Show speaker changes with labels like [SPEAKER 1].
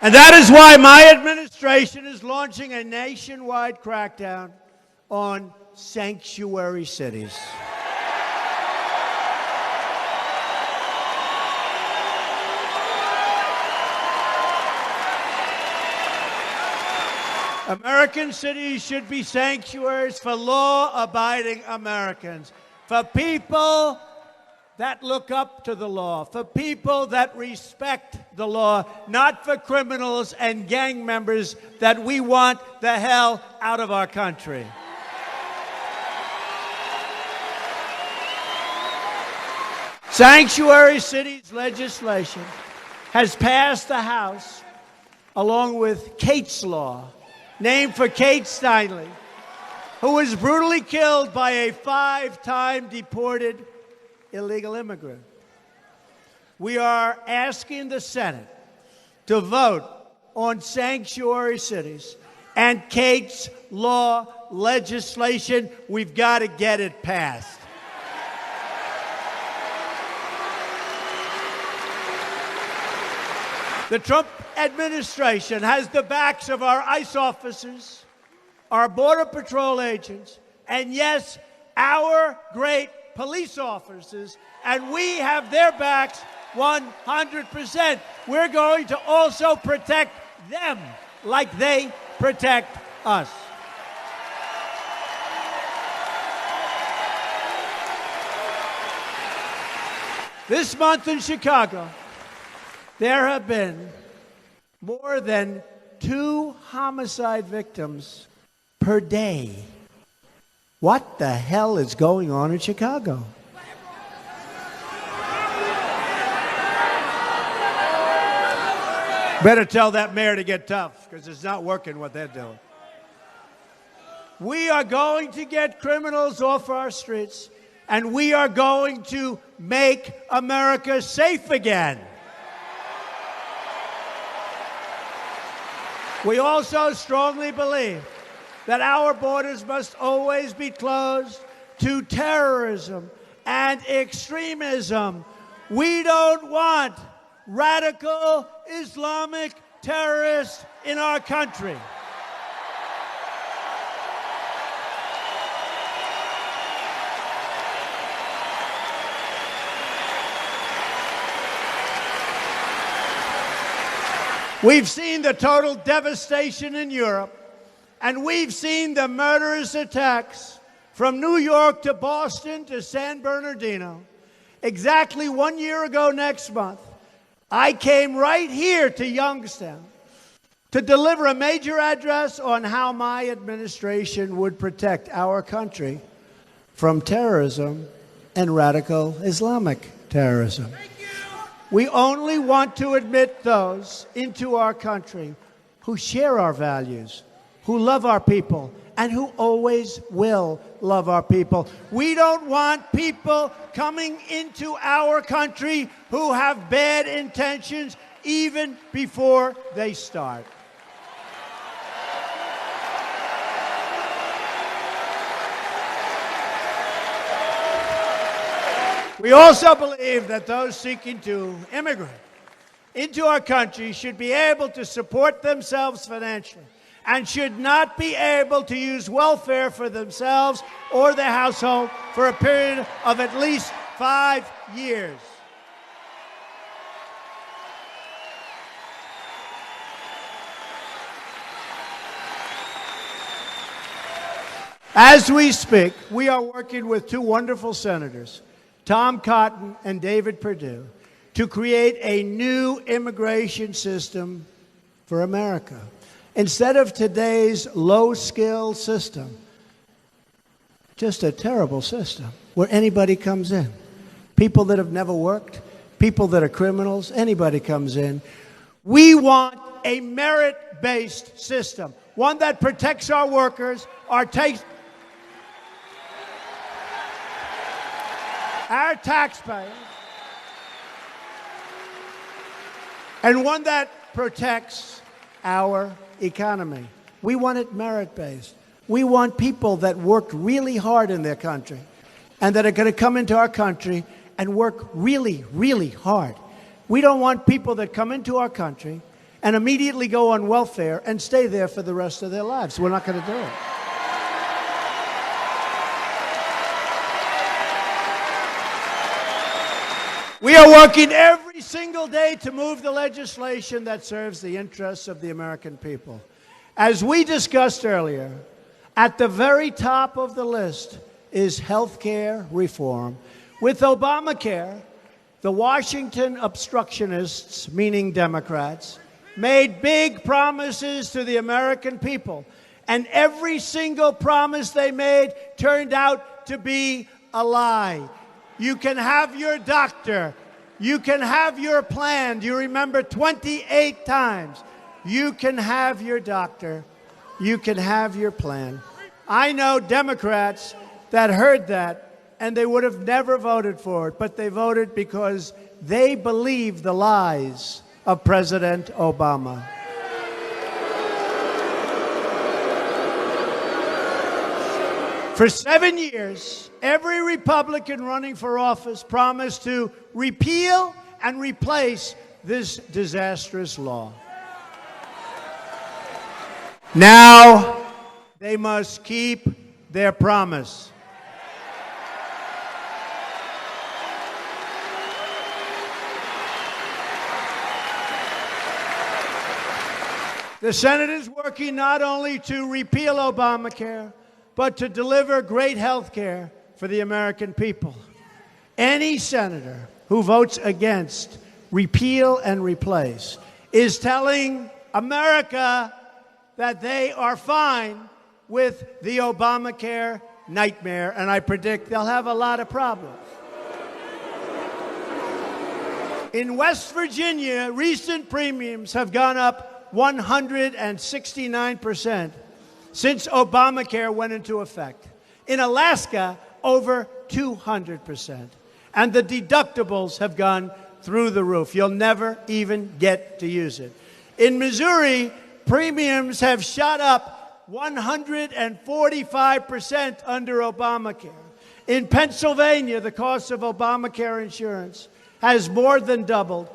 [SPEAKER 1] And that is why my administration is launching a nationwide crackdown on sanctuary cities. American cities should be sanctuaries for law-abiding Americans, for people that look up to the law, for people that respect the law, not for criminals and gang members that we want the hell out of our country. Sanctuary cities legislation has passed the House along with Kate's Law, named for Kate Steinle, who was brutally killed by a 5-time deported illegal immigrant. We are asking the Senate to vote on sanctuary cities and Kate's Law legislation. We've got to get it passed. The Trump administration has the backs of our ICE officers, our Border Patrol agents, and yes, our great police officers, and we have their backs 100%. We're going to also protect them like they protect us. This month in Chicago, there have been more than 2 homicide victims per day. What the hell is going on in Chicago? Better tell that mayor to get tough, because it's not working what they're doing. We are going to get criminals off our streets, and we are going to make America safe again. We also strongly believe that our borders must always be closed to terrorism and extremism. We don't want radical Islamic terrorists in our country. We've seen the total devastation in Europe, and we've seen the murderous attacks from New York to Boston to San Bernardino. Exactly 1 year ago next month, I came right here to Youngstown to deliver a major address on how my administration would protect our country from terrorism and radical Islamic terrorism. We only want to admit those into our country who share our values, who love our people, and who always will love our people. We don't want people coming into our country who have bad intentions even before they start. We also believe that those seeking to immigrate into our country should be able to support themselves financially and should not be able to use welfare for themselves or their household for a period of at least 5 years. As we speak, we are working with 2 wonderful senators, Tom Cotton and David Perdue, to create a new immigration system for America. Instead of today's low-skill system, just a terrible system where anybody comes in. People that have never worked, people that are criminals, anybody comes in. We want a merit-based system, one that protects our workers, our taxpayers, and one that protects our economy. We want it merit-based. We want people that worked really hard in their country and that are going to come into our country and work really, really hard. We don't want people that come into our country and immediately go on welfare and stay there for the rest of their lives. We're not going to do it. We are working every single day to move the legislation that serves the interests of the American people. As we discussed earlier, at the very top of the list is health care reform. With Obamacare, the Washington obstructionists, meaning Democrats, made big promises to the American people. And every single promise they made turned out to be a lie. You can have your doctor. You can have your plan. Do you remember 28 times? You can have your doctor. You can have your plan. I know Democrats that heard that, and they would have never voted for it, but they voted because they believe the lies of President Obama. For 7 years, every Republican running for office promised to repeal and replace this disastrous law. Now, they must keep their promise. The Senate is working not only to repeal Obamacare, but to deliver great health care for the American people. Any senator who votes against repeal and replace is telling America that they are fine with the Obamacare nightmare, and I predict they'll have a lot of problems. In West Virginia, recent premiums have gone up 169% since Obamacare went into effect. In Alaska, over 200%. And the deductibles have gone through the roof. You'll never even get to use it. In Missouri, premiums have shot up 145% under Obamacare. In Pennsylvania, the cost of Obamacare insurance has more than doubled.